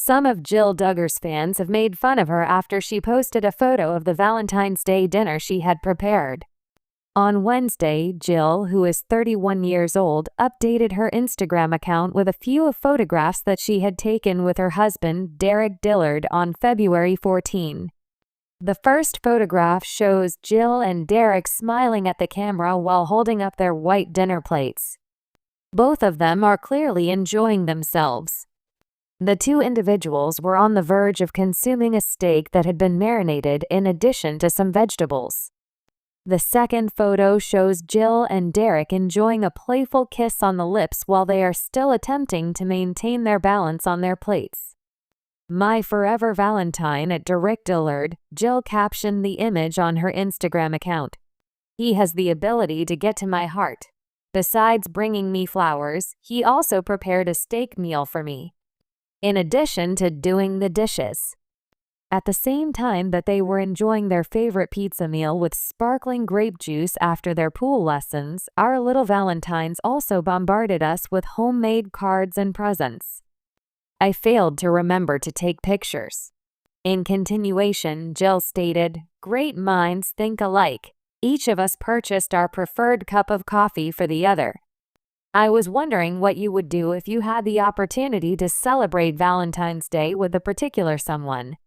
Some of Jill Duggar's fans have made fun of her after she posted a photo of the Valentine's Day dinner she had prepared. On Wednesday, Jill, who is 31 years old, updated her Instagram account with a few of photographs that she had taken with her husband, Dillard, on February 14. The first photograph shows Jill and Derek smiling at the camera while holding up their white dinner plates. Both of them are clearly enjoying themselves. The two individuals were on the verge of consuming a steak that had been marinated in addition to some vegetables. The second photo shows Jill and Derek enjoying a playful kiss on the lips while they are still attempting to maintain their balance on their plates. "My forever Valentine at Dillard," Jill captioned the image on her Instagram account. "He has the ability to get to my heart. Besides bringing me flowers, he also prepared a steak meal for me, in addition to doing the dishes." At the same time that they were enjoying their favorite pizza meal with sparkling grape juice after their pool lessons, our little Valentines also bombarded us with homemade cards and presents. "I failed to remember to take pictures." In continuation, Jill stated, "Great minds think alike. Each of us purchased our preferred cup of coffee for the other. I was wondering what you would do if you had the opportunity to celebrate Valentine's Day with a particular someone.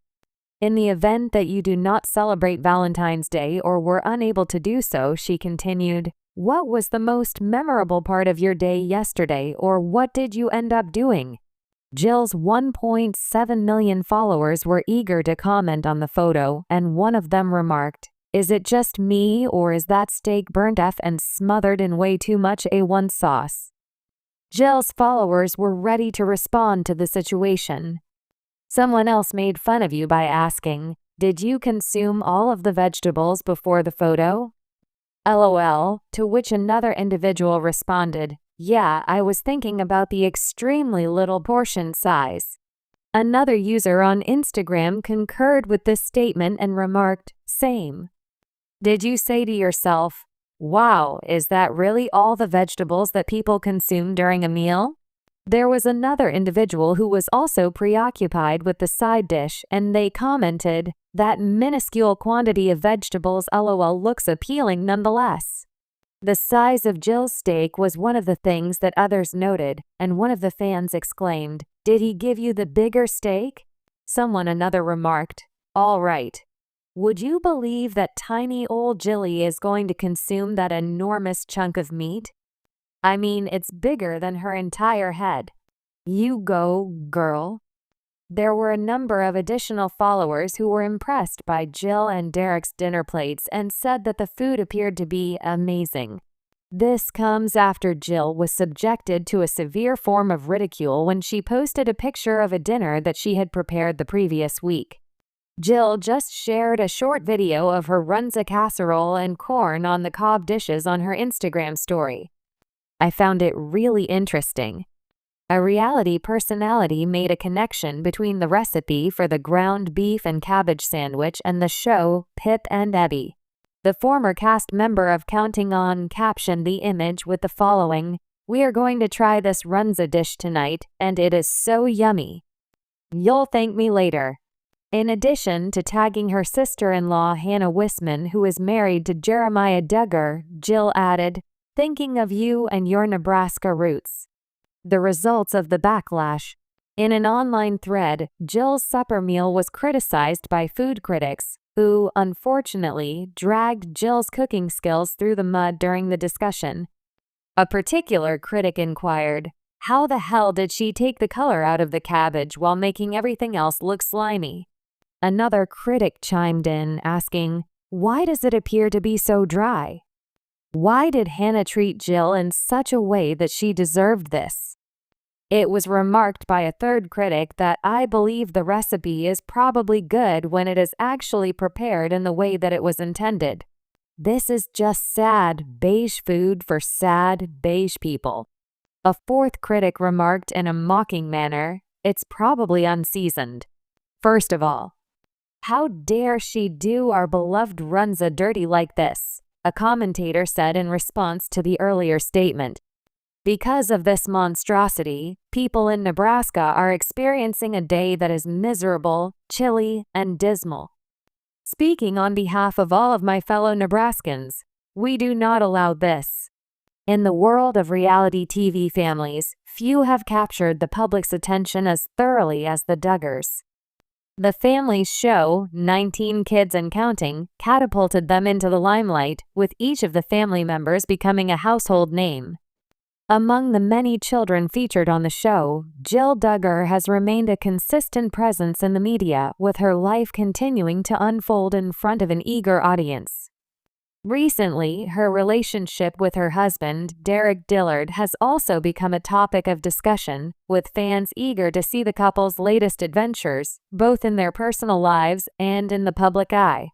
In the event that you do not celebrate Valentine's Day or were unable to do so," she continued, "what was the most memorable part of your day yesterday, or what did you end up doing?" Jill's 1.7 million followers were eager to comment on the photo, and one of them remarked, "Is it just me, or is that steak burnt off and smothered in way too much A1 sauce?" Jill's followers were ready to respond to the situation. Someone else made fun of you by asking, "Did you consume all of the vegetables before the photo?" LOL, to which another individual responded, "Yeah, I was thinking about the extremely little portion size." Another user on Instagram concurred with this statement and remarked, "Same." Did you say to yourself, "Wow, is that really all the vegetables that people consume during a meal?" There was another individual who was also preoccupied with the side dish, and they commented, "That minuscule quantity of vegetables LOL looks appealing nonetheless." The size of Jill's steak was one of the things that others noted, and one of the fans exclaimed, "Did he give you the bigger steak?" Another remarked, "All right. Would you believe that tiny old Jilly is going to consume that enormous chunk of meat? I mean, it's bigger than her entire head. You go, girl." There were a number of additional followers who were impressed by Jill and Derek's dinner plates and said that the food appeared to be amazing. This comes after Jill was subjected to a severe form of ridicule when she posted a picture of a dinner that she had prepared the previous week. Jill just shared a short video of her runza casserole and corn on the cob dishes on her Instagram story. "I found it really interesting. A reality personality made a connection between the recipe for the ground beef and cabbage sandwich and the show Pip and Ebby." The former cast member of Counting On captioned the image with the following, "We are going to try this runza dish tonight, and it is so yummy. You'll thank me later." In addition to tagging her sister-in-law Hannah Wisman, who is married to Jeremiah Duggar, Jill added, "Thinking of you and your Nebraska roots." The results of the backlash. In an online thread, Jill's supper meal was criticized by food critics, who, unfortunately, dragged Jill's cooking skills through the mud during the discussion. A particular critic inquired, "How the hell did she take the color out of the cabbage while making everything else look slimy?" Another critic chimed in, asking, "Why does it appear to be so dry? Why did Hannah treat Jill in such a way that she deserved this?" It was remarked by a third critic that, "I believe the recipe is probably good when it is actually prepared in the way that it was intended. This is just sad, beige food for sad, beige people." A fourth critic remarked in a mocking manner, "It's probably unseasoned. First of all, how dare she do our beloved runza dirty like this?" a commentator said in response to the earlier statement. Because of this monstrosity, people in Nebraska are experiencing a day that is miserable, chilly, and dismal. Speaking on behalf of all of my fellow Nebraskans, we do not allow this. In the world of reality TV families, few have captured the public's attention as thoroughly as the Duggars. The family's show, 19 Kids and Counting, catapulted them into the limelight, with each of the family members becoming a household name. Among the many children featured on the show, Jill Duggar has remained a consistent presence in the media, with her life continuing to unfold in front of an eager audience. Recently, her relationship with her husband, Dillard, has also become a topic of discussion, with fans eager to see the couple's latest adventures, both in their personal lives and in the public eye.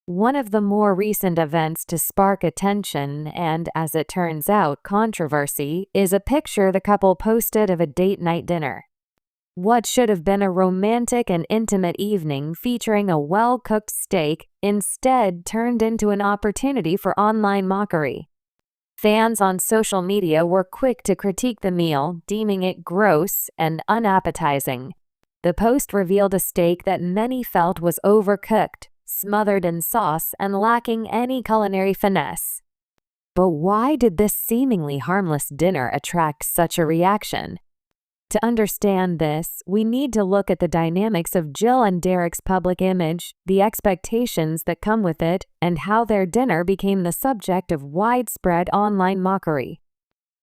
One of the more recent events to spark attention and, as it turns out, controversy is a picture the couple posted of a date night dinner. What should have been a romantic and intimate evening featuring a well-cooked steak instead turned into an opportunity for online mockery. Fans on social media were quick to critique the meal, deeming it gross and unappetizing. The post revealed a steak that many felt was overcooked, smothered in sauce, and lacking any culinary finesse. But why did this seemingly harmless dinner attract such a reaction? To understand this, we need to look at the dynamics of Jill and Derek's public image, the expectations that come with it, and how their dinner became the subject of widespread online mockery.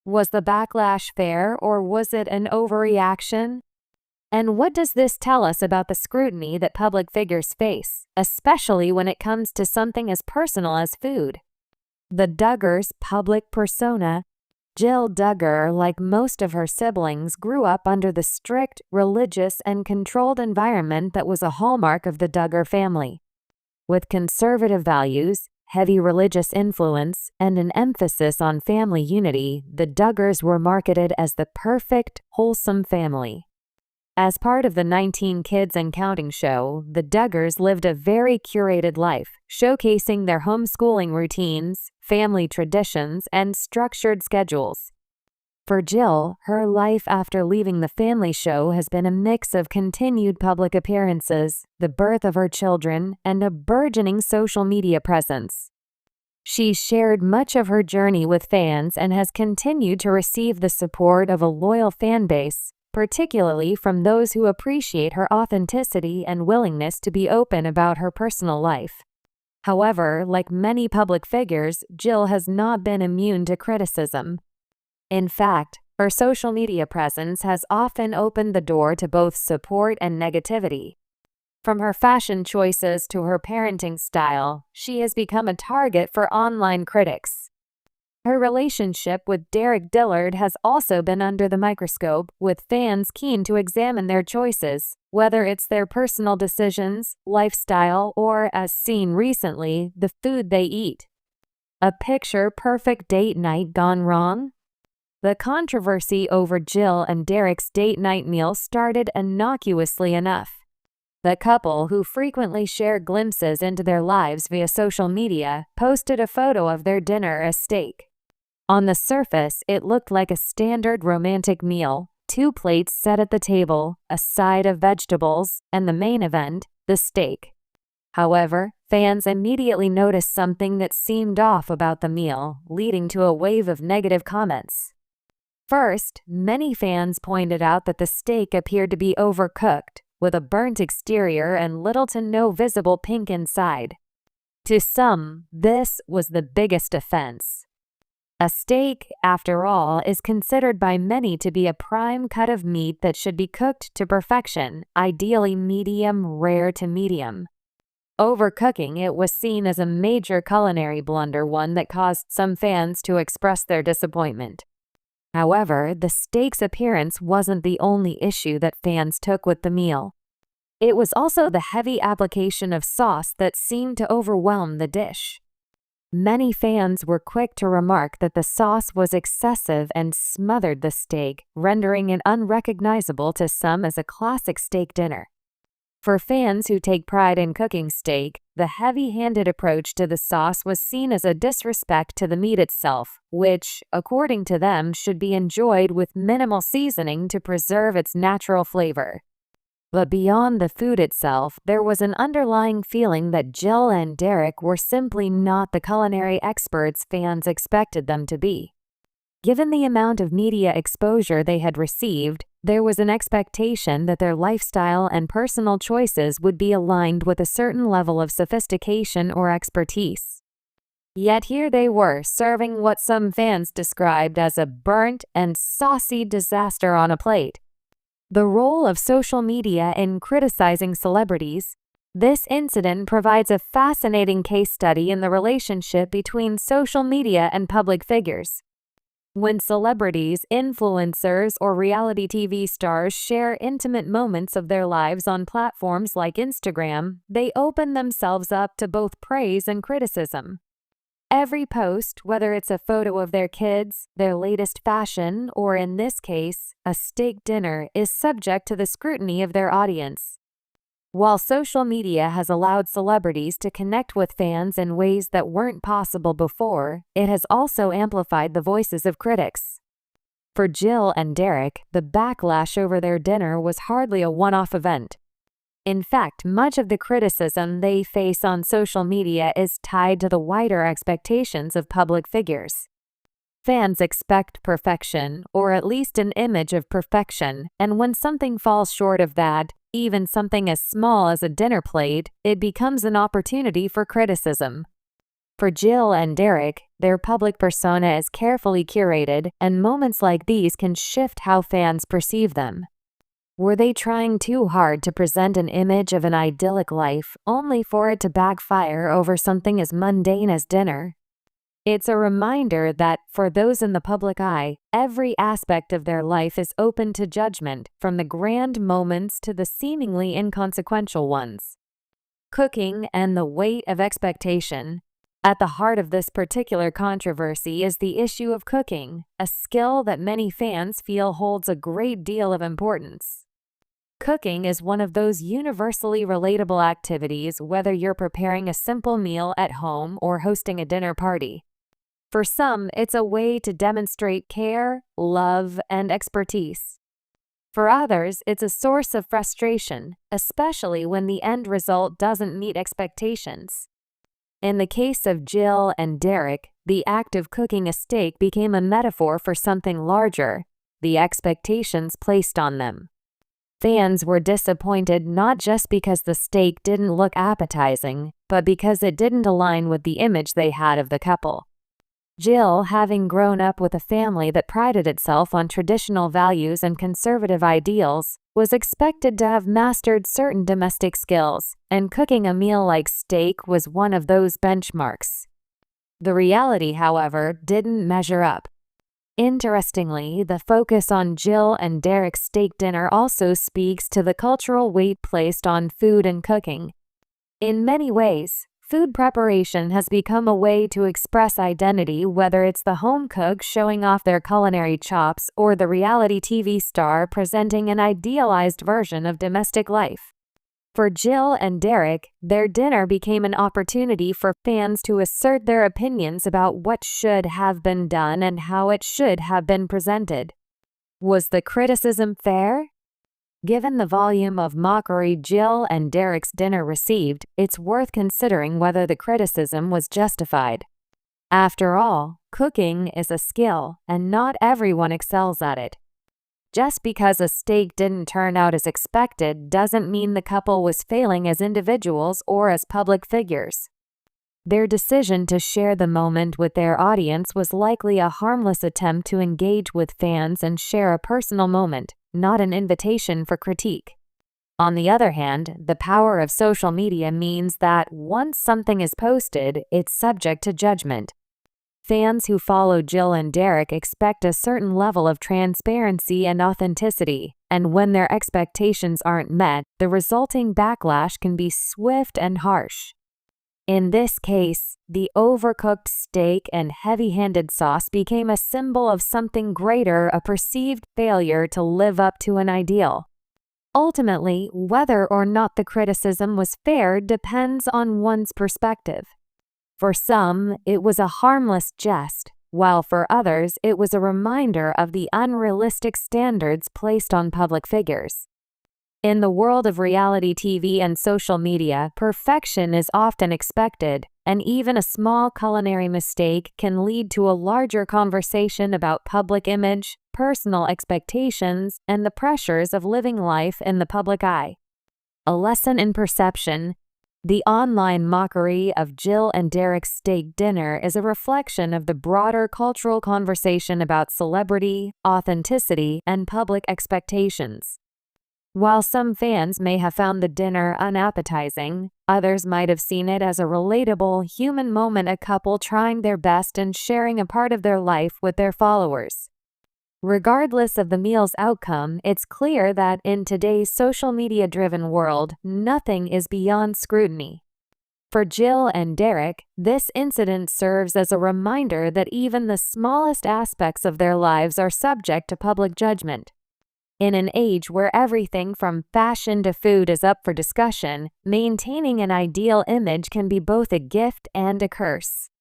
Was the backlash fair, or was it an overreaction? And what does this tell us about the scrutiny that public figures face, especially when it comes to something as personal as food? The Duggars' public persona. Jill Duggar, like most of her siblings, grew up under the strict, religious, and controlled environment that was a hallmark of the Duggar family. With conservative values, heavy religious influence, and an emphasis on family unity, the Duggars were marketed as the perfect, wholesome family. As part of the 19 Kids and Counting show, the Duggars lived a very curated life, showcasing their homeschooling routines, family traditions, and structured schedules. For Jill, her life after leaving the family show has been a mix of continued public appearances, the birth of her children, and a burgeoning social media presence. She shared much of her journey with fans and has continued to receive the support of a loyal fan base, particularly from those who appreciate her authenticity and willingness to be open about her personal life. However, like many public figures, Jill has not been immune to criticism. In fact, her social media presence has often opened the door to both support and negativity. From her fashion choices to her parenting style, she has become a target for online critics. Her relationship with Dillard has also been under the microscope, with fans keen to examine their choices, whether it's their personal decisions, lifestyle, or, as seen recently, the food they eat. A picture-perfect date night gone wrong? The controversy over Jill and Derek's date night meal started innocuously enough. The couple, who frequently share glimpses into their lives via social media, posted a photo of their dinner, a steak. On the surface, it looked like a standard romantic meal, 2 plates set at the table, a side of vegetables, and the main event, the steak. However, fans immediately noticed something that seemed off about the meal, leading to a wave of negative comments. First, many fans pointed out that the steak appeared to be overcooked, with a burnt exterior and little to no visible pink inside. To some, this was the biggest offense. A steak, after all, is considered by many to be a prime cut of meat that should be cooked to perfection, ideally medium rare to medium. Overcooking it was seen as a major culinary blunder, one that caused some fans to express their disappointment. However, the steak's appearance wasn't the only issue that fans took with the meal. It was also the heavy application of sauce that seemed to overwhelm the dish. Many fans were quick to remark that the sauce was excessive and smothered the steak, rendering it unrecognizable to some as a classic steak dinner. For fans who take pride in cooking steak, the heavy-handed approach to the sauce was seen as a disrespect to the meat itself, which, according to them, should be enjoyed with minimal seasoning to preserve its natural flavor. But beyond the food itself, there was an underlying feeling that Jill and Derek were simply not the culinary experts fans expected them to be. Given the amount of media exposure they had received, there was an expectation that their lifestyle and personal choices would be aligned with a certain level of sophistication or expertise. Yet here they were, serving what some fans described as a burnt and saucy disaster on a plate. The role of social media in criticizing celebrities. This incident provides a fascinating case study in the relationship between social media and public figures. When celebrities, influencers, or reality TV stars share intimate moments of their lives on platforms like Instagram, they open themselves up to both praise and criticism. Every post, whether it's a photo of their kids, their latest fashion, or in this case, a steak dinner, is subject to the scrutiny of their audience. While social media has allowed celebrities to connect with fans in ways that weren't possible before, it has also amplified the voices of critics. For Jill and Derek, the backlash over their dinner was hardly a one-off event. In fact, much of the criticism they face on social media is tied to the wider expectations of public figures. Fans expect perfection, or at least an image of perfection, and when something falls short of that, even something as small as a dinner plate, it becomes an opportunity for criticism. For Jill and Derek, their public persona is carefully curated, and moments like these can shift how fans perceive them. Were they trying too hard to present an image of an idyllic life, only for it to backfire over something as mundane as dinner? It's a reminder that, for those in the public eye, every aspect of their life is open to judgment, from the grand moments to the seemingly inconsequential ones. Cooking and the weight of expectation. At the heart of this particular controversy is the issue of cooking, a skill that many fans feel holds a great deal of importance. Cooking is one of those universally relatable activities, whether you're preparing a simple meal at home or hosting a dinner party. For some, it's a way to demonstrate care, love, and expertise. For others, it's a source of frustration, especially when the end result doesn't meet expectations. In the case of Jill and Derek, the act of cooking a steak became a metaphor for something larger, the expectations placed on them. Fans were disappointed not just because the steak didn't look appetizing, but because it didn't align with the image they had of the couple. Jill, having grown up with a family that prided itself on traditional values and conservative ideals, was expected to have mastered certain domestic skills, and cooking a meal like steak was one of those benchmarks. The reality, however, didn't measure up. Interestingly, the focus on Jill and Derek's steak dinner also speaks to the cultural weight placed on food and cooking. In many ways, food preparation has become a way to express identity, whether it's the home cook showing off their culinary chops or the reality TV star presenting an idealized version of domestic life. For Jill and Derek, their dinner became an opportunity for fans to assert their opinions about what should have been done and how it should have been presented. Was the criticism fair? Given the volume of mockery Jill and Derek's dinner received, it's worth considering whether the criticism was justified. After all, cooking is a skill, and not everyone excels at it. Just because a steak didn't turn out as expected doesn't mean the couple was failing as individuals or as public figures. Their decision to share the moment with their audience was likely a harmless attempt to engage with fans and share a personal moment, not an invitation for critique. On the other hand, the power of social media means that once something is posted, it's subject to judgment. Fans who follow Jill and Derek expect a certain level of transparency and authenticity, and when their expectations aren't met, the resulting backlash can be swift and harsh. In this case, the overcooked steak and heavy-handed sauce became a symbol of something greater, a perceived failure to live up to an ideal. Ultimately, whether or not the criticism was fair depends on one's perspective. For some, it was a harmless jest, while for others it was a reminder of the unrealistic standards placed on public figures. In the world of reality TV and social media, perfection is often expected, and even a small culinary mistake can lead to a larger conversation about public image, personal expectations, and the pressures of living life in the public eye. A lesson in perception. The online mockery of Jill and Derek's steak dinner is a reflection of the broader cultural conversation about celebrity, authenticity, and public expectations. While some fans may have found the dinner unappetizing, others might have seen it as a relatable, human moment, a couple trying their best and sharing a part of their life with their followers. Regardless of the meal's outcome, it's clear that in today's social media-driven world, nothing is beyond scrutiny. For Jill and Derek, this incident serves as a reminder that even the smallest aspects of their lives are subject to public judgment. In an age where everything from fashion to food is up for discussion, maintaining an ideal image can be both a gift and a curse.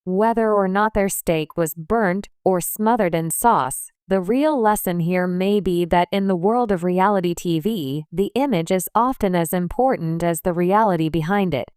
Whether or not their steak was burnt or smothered in sauce, the real lesson here may be that in the world of reality TV, the image is often as important as the reality behind it.